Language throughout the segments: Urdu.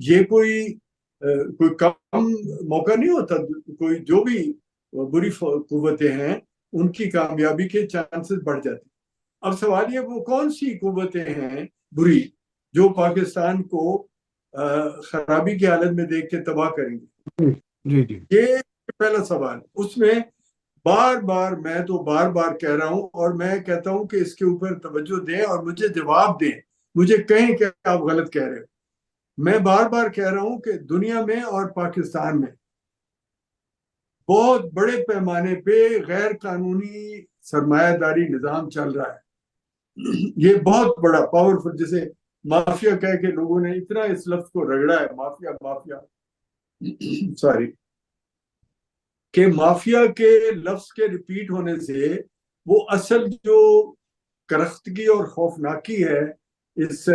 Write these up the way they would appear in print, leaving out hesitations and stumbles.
یہ کوئی کم موقع نہیں ہوتا. کوئی جو بھی بری قوتیں ہیں ان کی کامیابی کے چانسز بڑھ جاتے ہیں. اب سوال یہ وہ کون سی قوتیں ہیں بری جو پاکستان کو خرابی کی حالت میں دیکھ کے تباہ کریں گے؟ جی جی یہ پہلا سوال. اس میں میں تو بار بار کہہ رہا ہوں اور میں کہتا ہوں کہ اس کے اوپر توجہ دیں اور مجھے جواب دیں, مجھے کہیں کہ آپ غلط کہہ رہے ہو. میں بار بار کہہ رہا ہوں کہ دنیا میں اور پاکستان میں بہت بڑے پیمانے پہ غیر قانونی سرمایہ داری نظام چل رہا ہے. یہ بہت بڑا پاورفل, جسے مافیا کہہ کے لوگوں نے اتنا اس لفظ کو رگڑا ہے, مافیا سوری, کہ مافیا کے لفظ کے ریپیٹ ہونے سے وہ اصل جو کرختگی اور خوفناکی ہے اس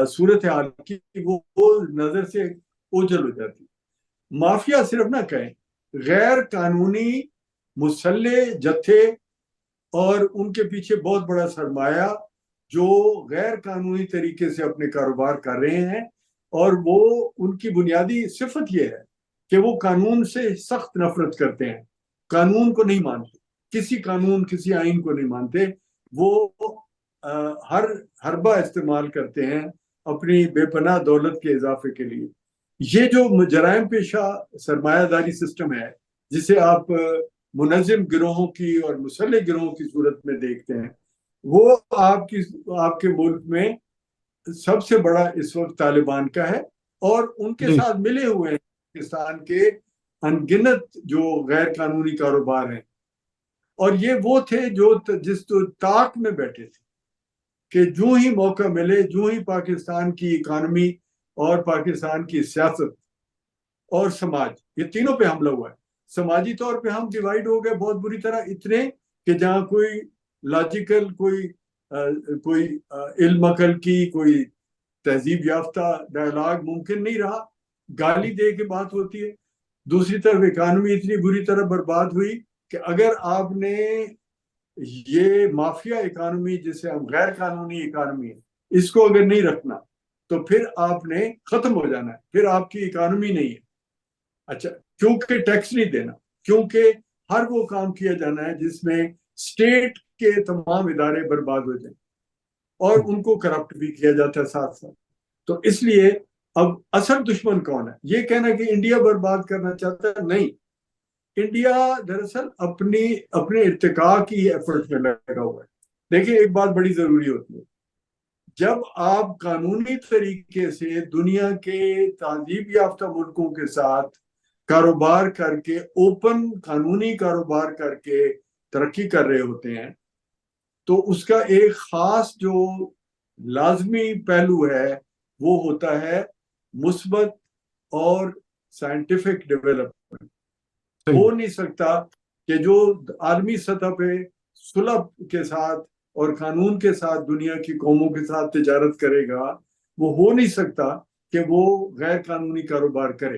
صورتحال کی وہ نظر سے اوجھل ہو جاتی. مافیا صرف نہ کہیں, غیر قانونی مسلح جتھے اور ان کے پیچھے بہت بڑا سرمایہ جو غیر قانونی طریقے سے اپنے کاروبار کر رہے ہیں, اور وہ ان کی بنیادی صفت یہ ہے کہ وہ قانون سے سخت نفرت کرتے ہیں, قانون کو نہیں مانتے, کسی قانون کسی آئین کو نہیں مانتے. وہ ہر حربہ استعمال کرتے ہیں اپنی بے پناہ دولت کے اضافے کے لیے. یہ جو جرائم پیشہ سرمایہ داری سسٹم ہے جسے آپ منظم گروہوں کی اور مسلح گروہوں کی صورت میں دیکھتے ہیں, وہ آپ کے ملک میں سب سے بڑا اس وقت طالبان کا ہے, اور ان کے جی ساتھ ملے ہوئے ہیں پاکستان کے انگنت جو غیر قانونی کاروبار ہیں. اور یہ وہ تھے جو جس طاق میں بیٹھے تھے کہ جو ہی موقع ملے, جو ہی پاکستان کی اکانومی اور پاکستان کی سیاست اور سماج, یہ تینوں پہ حملہ ہوا ہے. سماجی طور پہ ہم ڈیوائیڈ ہو گئے بہت بری طرح, اتنے کہ جہاں کوئی لاجیکل کوئی علم عقل کی کوئی تہذیب یافتہ ڈائلاگ ممکن نہیں رہا, گالی دے کے بات ہوتی ہے. دوسری طرف اکانومی اتنی بری طرح برباد ہوئی کہ اگر آپ نے یہ مافیا اکانومی جسے ہم غیر قانونی اکانومی ہے اس کو اگر نہیں رکھنا تو پھر آپ نے ختم ہو جانا ہے, پھر آپ کی اکانومی نہیں ہے. اچھا, کیونکہ ٹیکس نہیں دینا, کیونکہ ہر وہ کام کیا جانا ہے جس میں اسٹیٹ کے تمام ادارے برباد ہو جائیں اور ان کو کرپٹ بھی کیا جاتا ہے ساتھ ساتھ. تو اس لیے اب اصل دشمن کون ہے؟ یہ کہنا کہ انڈیا برباد کرنا چاہتا ہے, نہیں. انڈیا دراصل اپنے ارتقاء کی ایفرٹ میں لگا ہوا ہے. دیکھیں ایک بات بڑی ضروری ہوتی ہے, جب آپ قانونی طریقے سے دنیا کے تہذیب یافتہ ملکوں کے ساتھ کاروبار کر کے, اوپن قانونی کاروبار کر کے ترقی کر رہے ہوتے ہیں, تو اس کا ایک خاص جو لازمی پہلو ہے وہ ہوتا ہے مثبت اور سائنٹیفک ڈیولپمنٹ. ہو نہیں سکتا کہ جو عالمی سطح پہ صلح کے ساتھ اور قانون کے ساتھ دنیا کی قوموں کے ساتھ تجارت کرے گا, وہ ہو نہیں سکتا کہ وہ غیر قانونی کاروبار کرے,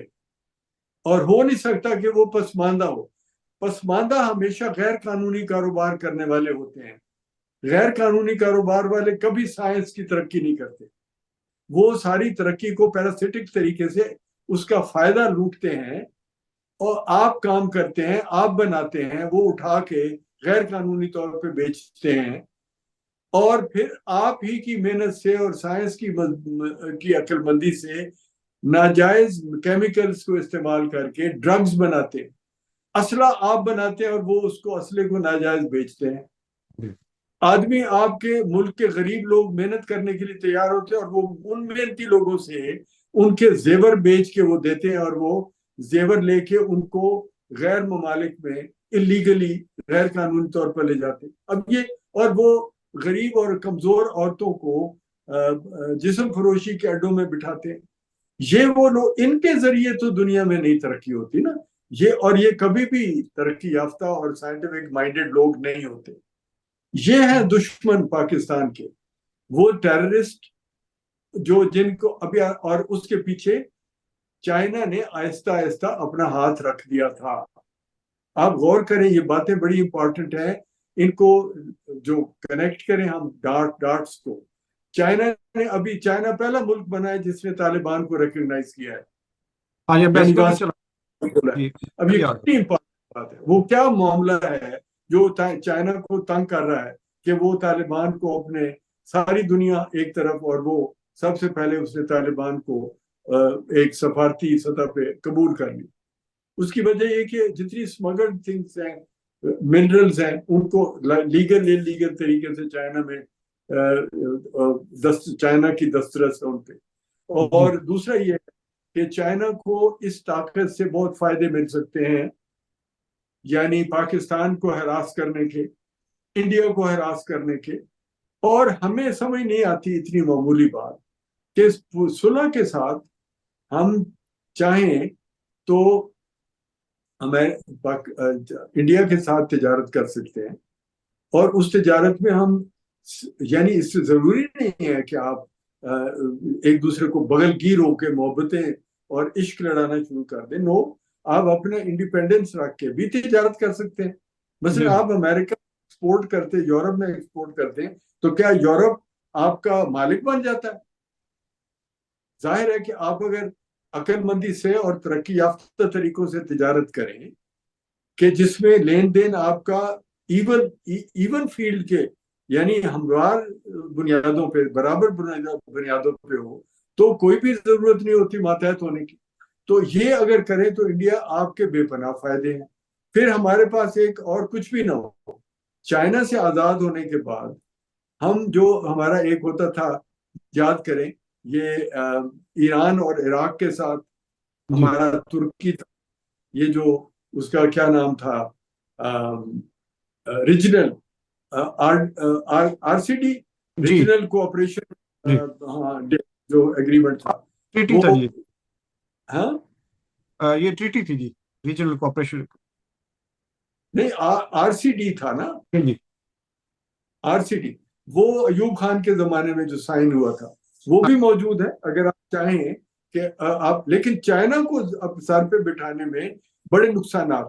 اور ہو نہیں سکتا کہ وہ پسماندہ ہو. پسماندہ ہمیشہ غیر قانونی کاروبار کرنے والے ہوتے ہیں. غیر قانونی کاروبار والے کبھی سائنس کی ترقی نہیں کرتے, وہ ساری ترقی کو پیراسٹک طریقے سے اس کا فائدہ لوٹتے ہیں, اور آپ کام کرتے ہیں, آپ بناتے ہیں, وہ اٹھا کے غیر قانونی طور پہ بیچتے ہیں, اور پھر آپ ہی کی محنت سے اور سائنس کی عقل مندی سے ناجائز کیمیکلز کو استعمال کر کے ڈرگز بناتے ہیں. اسلحہ آپ بناتے ہیں اور وہ اس کو اسلحے کو ناجائز بیچتے ہیں. آدمی آپ کے ملک کے غریب لوگ محنت کرنے کے لیے تیار ہوتے ہیں, اور وہ ان محنتی لوگوں سے ان کے زیور بیچ کے وہ دیتے ہیں, اور وہ زیور لے کے ان کو غیر ممالک میں اللیگلی غیر قانونی طور پر لے جاتے ہیں. اب یہ, اور وہ غریب اور کمزور عورتوں کو جسم فروشی کے اڈوں میں بٹھاتے ہیں. یہ وہ لوگ, ان کے ذریعے تو دنیا میں نہیں ترقی ہوتی نا. یہ کبھی بھی ترقی یافتہ اور سائنٹیفک مائنڈڈ لوگ نہیں ہوتے. یہ ہیں دشمن پاکستان کے, وہ ٹیررسٹ جو جن کو ابھی, اور اس کے پیچھے چائنا نے آہستہ آہستہ اپنا ہاتھ رکھ دیا تھا. آپ غور کریں, یہ باتیں بڑی امپورٹنٹ ہیں, ان کو جو کنیکٹ کریں ہم ڈاٹس کو. چائنا نے ابھی چائنا پہلا ملک بنا ہے جس نے طالبان کو ریکگنائز کیا ہے، ہاں یہ یعنی بیسیکلی وہاں چلا سے بولا ہے۔ جی اب یہ یاد کتنی امپورٹنٹ بات ہے، وہ کیا معاملہ ہے جو چائنا کو تنگ کر رہا ہے کہ وہ طالبان کو اپنے، ساری دنیا ایک طرف، اور وہ سب سے پہلے اس نے طالبان کو ایک سفارتی سطح پہ قبول کر لی۔ اس کی وجہ یہ کہ جتنی اسمگلڈ تھنگس ہیں، منرلز ہیں، ان کو لیگل لیگل طریقے سے چائنا میں چائنا کی دسترس ہے ان پہ۔ جی اور دوسرا یہ کہ چائنا کو اس طاقت سے بہت فائدے مل سکتے ہیں، یعنی پاکستان کو ہراس کرنے کے، انڈیا کو ہراس کرنے کے۔ اور ہمیں سمجھ نہیں آتی اتنی معمولی بات کہ صلح کے ساتھ ہم چاہیں تو انڈیا کے ساتھ تجارت کر سکتے ہیں، اور اس تجارت میں ہم، یعنی اس سے ضروری نہیں ہے کہ آپ ایک دوسرے کو بغل گیر ہو کے محبتیں اور عشق لڑانا شروع کر دیں۔ نو، آپ اپنا انڈیپینڈنس رکھ کے بھی تجارت کر سکتے ہیں۔ جی مثلا آپ امریکہ ایکسپورٹ کرتے، یورپ میں ایکسپورٹ کرتے ہیں، تو کیا یورپ آپ کا مالک بن جاتا ہے؟ ظاہر ہے کہ آپ اگر عقل مندی سے اور ترقی یافتہ طریقوں سے تجارت کریں کہ جس میں لین دین آپ کا ایون فیلڈ کے، یعنی ہموار بنیادوں پہ، برابر بنیادوں پہ ہو، تو کوئی بھی ضرورت نہیں ہوتی ماتحت ہونے کی۔ تو یہ اگر کریں تو انڈیا آپ کے بے پناہ فائدے ہیں۔ پھر ہمارے پاس ایک اور کچھ بھی نہ ہو، چائنا سے آزاد ہونے کے بعد ہم جو ہمارا ایک ہوتا تھا، یاد کریں، یہ ایران اور عراق کے ساتھ جی ہمارا ترکی تھا، یہ جو اس کا کیا نام تھا، ریجنل آر سی ڈی، جی ریجنل کوآپریشن، جی ہاں، جو ایگریمنٹ تھا ٹریٹی وہ، تھا جی، ہاں یہ ٹریٹی تھی جی، ریجنل کوآپریشن۔ نہیں، آر سی ڈی تھا نا، جی آر سی ڈی، وہ ایوب خان کے زمانے میں جو سائن ہوا تھا وہ بھی موجود ہے اگر آپ چاہیں کہ آپ، لیکن چائنا کو اب سر پہ بٹھانے میں بڑے نقصانات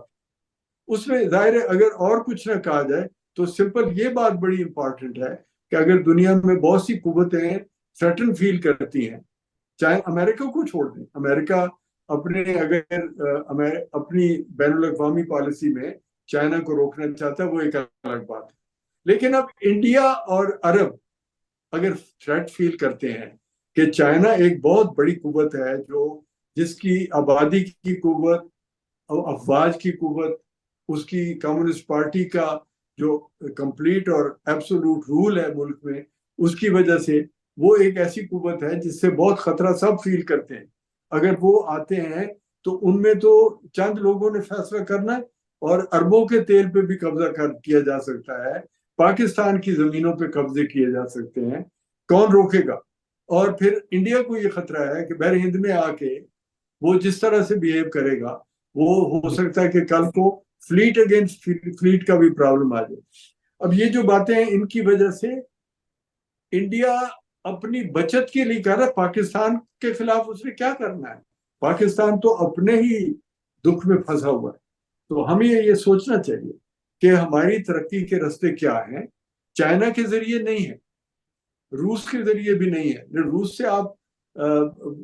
اس میں ظاہر ہے۔ اگر اور کچھ نہ کہا جائے تو سمپل یہ بات بڑی امپورٹنٹ ہے کہ اگر دنیا میں بہت سی قوتیں تھریٹن فیل کرتی ہیں، چاہے امریکہ کو چھوڑ دیں، امریکہ اپنے اگر اپنی بین الاقوامی پالیسی میں چائنا کو روکنا چاہتا ہے، وہ ایک الگ بات ہے۔ لیکن اب انڈیا اور عرب اگر تھریٹ فیل کرتے ہیں کہ چائنا ایک بہت بڑی قوت ہے، جس کی آبادی کی قوت، افواج کی قوت، اس کی کمیونسٹ پارٹی کا جو کمپلیٹ اور ایبسولوٹ رول ہے ملک میں، اس کی وجہ سے وہ ایک ایسی قوت ہے جس سے بہت خطرہ سب فیل کرتے ہیں۔ اگر وہ آتے ہیں تو ان میں تو چند لوگوں نے فیصلہ کرنا ہے، اور اربوں کے تیل پہ بھی قبضہ کیا جا سکتا ہے، پاکستان کی زمینوں پہ قبضے کیے جا سکتے ہیں۔ کون روکے گا؟ اور پھر انڈیا کو یہ خطرہ ہے کہ بحر ہند میں آ کے وہ جس طرح سے بیہیو کرے گا، وہ ہو جی سکتا ہے کہ کل کو فلیٹ اگینسٹ فلیٹ کا بھی پرابلم آ جائے۔ اب یہ جو باتیں ہیں، ان کی وجہ سے انڈیا اپنی بچت کے لیے کر رہا ہے۔ پاکستان کے خلاف اس نے کیا کرنا ہے؟ پاکستان تو اپنے ہی دکھ میں پھنسا ہوا ہے۔ تو ہمیں یہ سوچنا چاہیے کہ ہماری ترقی کے راستے کیا ہیں۔ چائنا کے ذریعے نہیں ہے، روس کے ذریعے بھی نہیں ہے۔ روس سے آپ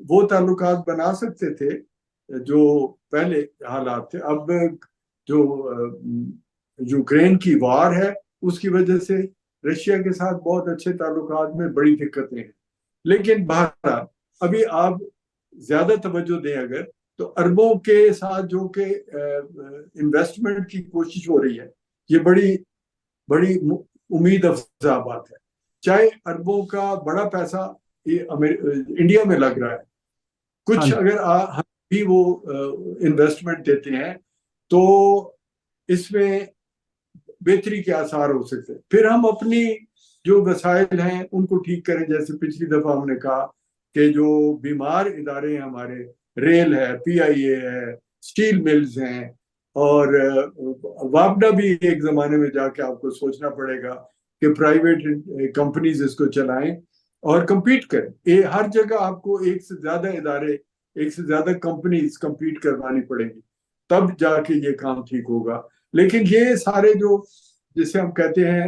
وہ تعلقات بنا سکتے تھے جو پہلے حالات تھے۔ اب جو یوکرین کی وار ہے، اس کی وجہ سے رشیا کے ساتھ بہت اچھے تعلقات میں بڑی دقتیں ہیں۔ لیکن بہرحال ابھی آپ زیادہ توجہ دیں اگر، تو اربوں کے ساتھ جو کہ انویسٹمنٹ کی کوشش ہو رہی ہے، یہ بڑی بڑی امید افزا بات ہے۔ چاہے اربوں کا بڑا پیسہ انڈیا میں لگ رہا ہے، ہاں کچھ جی اگر ہم بھی وہ انویسٹمنٹ دیتے ہیں تو اس میں بہتری کے آثار ہو سکتے ہیں۔ پھر ہم اپنی جو وسائل ہیں ان کو ٹھیک کریں، جیسے پچھلی دفعہ ہم نے کہا کہ جو بیمار ادارے ہیں ہمارے، ریل ہے، پی آئی اے ہے، اسٹیل ملز ہیں، اور واپڈا بھی ایک زمانے میں جا کے آپ کو سوچنا پڑے گا کہ پرائیویٹ کمپنیز اس کو چلائیں اور کمپیٹ کریں۔ ہر جگہ آپ کو ایک سے زیادہ ادارے، ایک سے زیادہ کمپنیز کمپیٹ کروانی پڑیں گی، تب جا کے یہ کام ٹھیک ہوگا۔ لیکن یہ سارے جو جسے ہم کہتے ہیں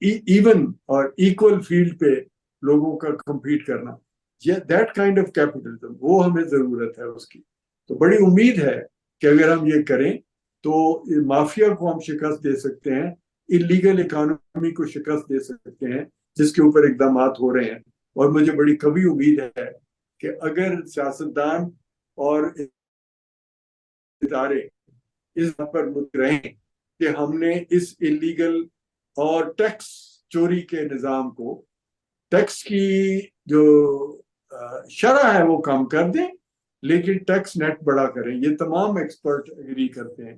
ایون اور ایکول فیلڈ پہ لوگوں کا کمپیٹ کرنا، یہ دیٹ کائنڈ آف کیپٹلزم، وہ ہمیں ضرورت ہے اس کی. تو بڑی امید ہے کہ اگر ہم یہ کریں تو مافیا کو ہم شکست دے سکتے ہیں، انلیگل اکانومی کو شکست دے سکتے ہیں جس کے اوپر اقدامات ہو رہے ہیں. اور مجھے بڑی کبھی امید ہے کہ اگر سیاستدان اور ادارے اس بات پر متفق رہیں کہ ہم نے اس انلیگل اور ٹیکس چوری کے نظام کو، ٹیکس کی جو شرح ہے وہ کم کر دیں لیکن ٹیکس نیٹ بڑا کریں، یہ تمام ایکسپرٹ اگری کرتے ہیں.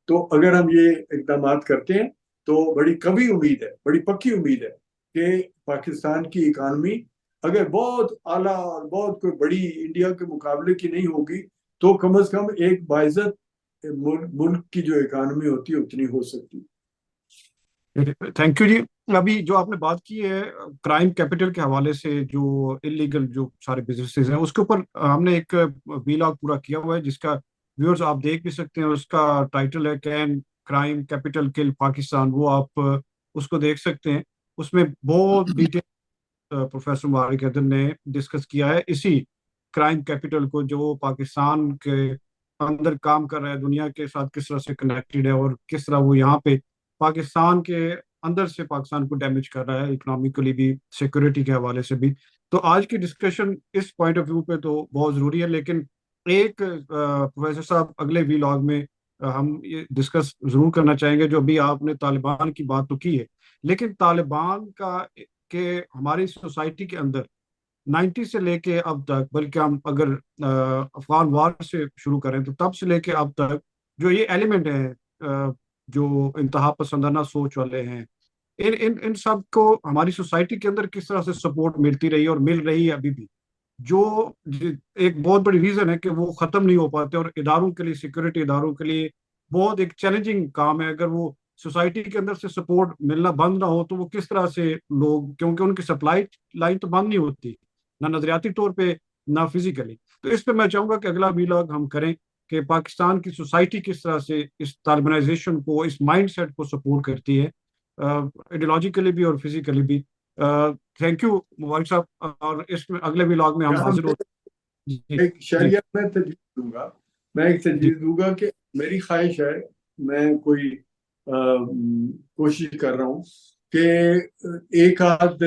تو اگر ہم یہ اقدامات کرتے ہیں تو بڑی کبھی امید ہے، بڑی پکی امید ہے کہ پاکستان کی اکانومی اگر بہت اعلیٰ اور بہت کوئی بڑی انڈیا کے مقابلے کی نہیں ہوگی تو کم از کم ایک باعزت ملک کی جو اکانومی ہوتی ہے اتنی ہو سکتی. تھینک یو جی. ابھی جو آپ نے بات کی ہے کرائم کیپٹل کے حوالے سے، جو انلیگل جو سارے بزنسز ہیں، اس کے اوپر ہم نے ایک ویلاگ پورا کیا ہوا ہے جس کا ویورز آپ دیکھ بھی سکتے ہیں. اس کا ٹائٹل ہے کین کرائم کیپٹل کل پاکستان. وہ آپ اس کو دیکھ سکتے ہیں. اس میں بہت ڈیٹیل پروفیسر مبارک حیدر نے ڈسکس کیا ہے اسی کرائم کیپٹل کو، جو پاکستان کے اندر کام کر رہا ہے، دنیا کے ساتھ کس طرح سے کنیکٹڈ ہے اور کس طرح وہ یہاں پہ پاکستان کے اندر سے پاکستان کو ڈیمیج کر رہا ہے، اکنامکلی بھی، سیکورٹی کے حوالے سے بھی. تو آج کی ڈسکشن اس پوائنٹ آف ویو پہ تو بہت ضروری ہے، لیکن ایک پروفیسر صاحب اگلے ویلاگ میں ہم یہ ڈسکس ضرور کرنا چاہیں گے. جو ابھی آپ نے طالبان کی بات تو کی ہے، لیکن طالبان کا کہ ہماری سوسائٹی کے اندر 90 سے لے کے اب تک، بلکہ ہم اگر افغان وار سے شروع کریں تو تب سے لے کے اب تک جو یہ ایلیمنٹ ہیں جو انتہا پسندانہ سوچ والے ہیں، ان سب کو ہماری سوسائٹی کے اندر کس طرح سے سپورٹ ملتی رہی اور مل رہی ہے ابھی بھی، جو ایک بہت بڑی ریزن ہے کہ وہ ختم نہیں ہو پاتے. اور اداروں کے لیے، سیکورٹی اداروں کے لیے بہت ایک چیلنجنگ کام ہے. اگر وہ سوسائٹی کے اندر سے سپورٹ ملنا بند نہ ہو تو وہ کس طرح سے لوگ، کیونکہ ان کی سپلائی لائن تو بند نہیں ہوتی، نہ نظریاتی طور پہ نہ فزیکلی. تو اس پہ میں چاہوں گا کہ اگلا ویلاگ ہم کریں کہ پاکستان کی سوسائٹی کس طرح سے اس طالبانائزیشن کو، اس مائنڈ سیٹ کو سپورٹ کرتی ہے، ایڈیولوجیکلی بھی اور فزیکلی بھی. تھینک یو مبارک صاحب. اور اس میں اگلے ولاگ میں ہم یہاں حاضر میں ہو. جی ایک جی شریعت میں تجویز دوں گا، میں ایک جی تجویز دوں گا کہ میری خواہش ہے، میں کوئی کوشش کر رہا ہوں کہ ایک آدھ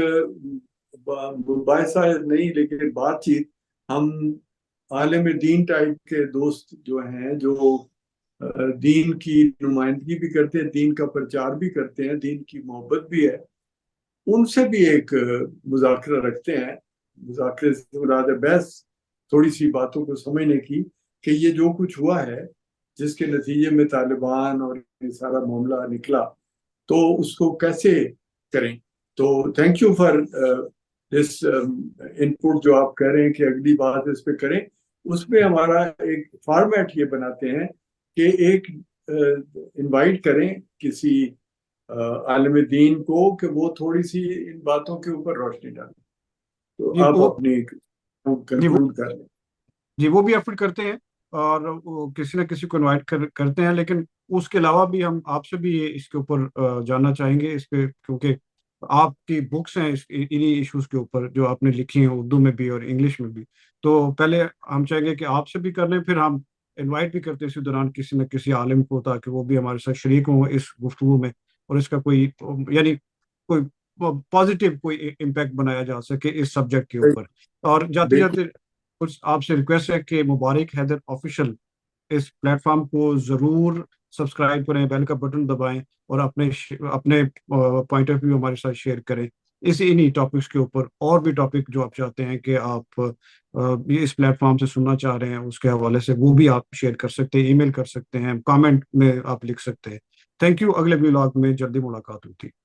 باعثہ نہیں لیکن بات چیت ہم عالم دین ٹائپ کے دوست جو ہیں، جو دین کی نمائندگی بھی کرتے ہیں، دین کا پرچار بھی کرتے ہیں، دین کی محبت بھی ہے، ان سے بھی ایک مذاکرہ رکھتے ہیں. مذاکرے سے مراد ہے بحث، تھوڑی سی باتوں کو سمجھنے کی کہ یہ جو کچھ ہوا ہے، جس کے نتیجے میں طالبان اور یہ سارا معاملہ نکلا، تو اس کو کیسے کریں. تو تھینک یو فار دس ان پٹ جو آپ کہہ رہے ہیں کہ اگلی بات اس پہ کریں. اس میں ہمارا ایک فارمیٹ یہ بناتے ہیں کہ ایک انوائٹ کریں کسی عالم دین کو کہ وہ تھوڑی سی ان باتوں کے اوپر روشنی ڈالیں. تو جی آپ وہ اپنی جی وہ کنکلوڈ کر لیں. جی وہ بھی ایفرٹ کرتے ہیں اور وہ کسی نہ کسی کو انوائٹ کرتے ہیں. لیکن اس کے علاوہ بھی ہم آپ سے بھی اس کے اوپر جاننا چاہیں گے اس پہ، کیونکہ آپ کی بکس ہیں انہی ایشوز کے اوپر جو آپ نے لکھی ہیں، اردو میں بھی اور انگلش میں بھی. تو پہلے ہم چاہیں گے کہ آپ سے بھی کر لیں، پھر ہم انوائٹ بھی کرتے ہیں اسی دوران کسی نہ کسی عالم کو، تاکہ وہ بھی ہمارے ساتھ شریک ہوں اس گفتگو میں اور اس کا کوئی، یعنی کوئی پازیٹیو کوئی امپیکٹ بنایا جا سکے اس سبجیکٹ کے اوپر. اور جاتے بالکل. جاتے کچھ آپ سے ریکویسٹ ہے کہ مبارک حیدر آفیشیل اس پلیٹ فارم کو ضرور سبسکرائب کریں، بیل کا بٹن دبائیں اور اپنے پوائنٹ آف ویو ہمارے ساتھ شیئر کریں انہی ٹاپکس کے اوپر. اور بھی ٹاپک جو آپ چاہتے ہیں کہ آپ اس پلیٹ فارم سے سننا چاہ رہے ہیں اس کے حوالے سے، وہ بھی آپ شیئر کر سکتے ہیں، ای میل کر سکتے ہیں، کامنٹ میں آپ لکھ سکتے ہیں. Thank you. اگلے ولاگ میں جلدی ملاقات ہوتی ہے.